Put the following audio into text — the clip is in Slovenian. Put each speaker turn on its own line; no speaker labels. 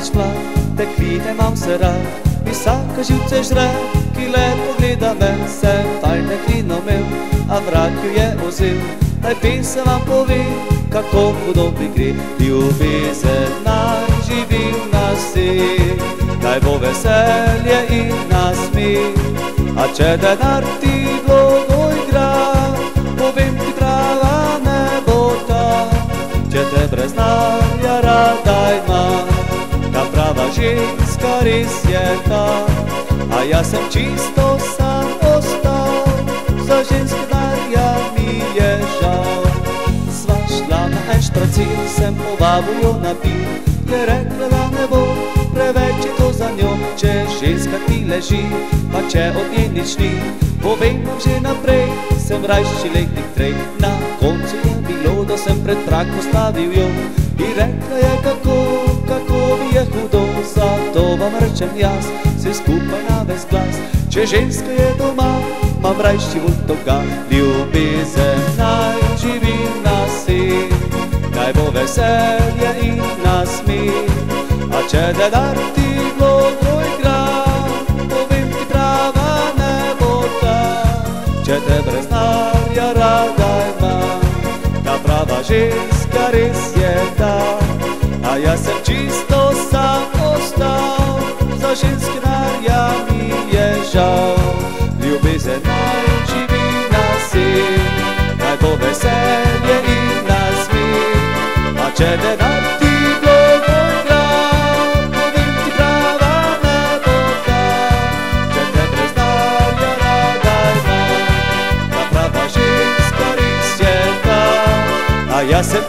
mladić mlad, dekline mam se rad, mi vsaka živce žre, ki lepo gleda me, sem fajn deklino imel, a vrag jo je vzel. Naj pesem vam pove, kako hudo bi gre, ljubezen naj živi v nas vseh, naj bo veselje in nasmeh. A če denar ti vlogo igra, povem ti prava ne bo ta, če te brez denarja rada ima, ta prava ženska res je ta. A jaz sem čisto sam ostal, za ženske denarja mi je žal. Sva šla na en štracil, sem povabil jo na pil, je rekla, da ne bo, preveč je to za njo. Če ženska ti leži, pa če od nje nič ni, povem vam že naprej, sem rajši letnik trej. Na koncu je bilo, da sem pred prag postavil jo, in rekla je, kako mi je hudo, zato vam rečem jaz, vse skupaj na ves glas. Če ženska je doma, mam rajši od toga, ljubezen naj živi v nas vseh, naj bo veselje in nasmeh. A če denar ti vlogo igra, povem ti prava ne bo ta, če te brez denarja rada ima, ta prava ženska res je ta. A jaz sem čisto sam ostal, za ženske denarja mi je žal. Ljubezen naj živi v nas vseh, naj bo veselje in nasmeh. A če denar ti vlogo igra, povem ti prava ne bo ta, če te brez denarja rada ima, ta prava ženska res je ta. A jaz sem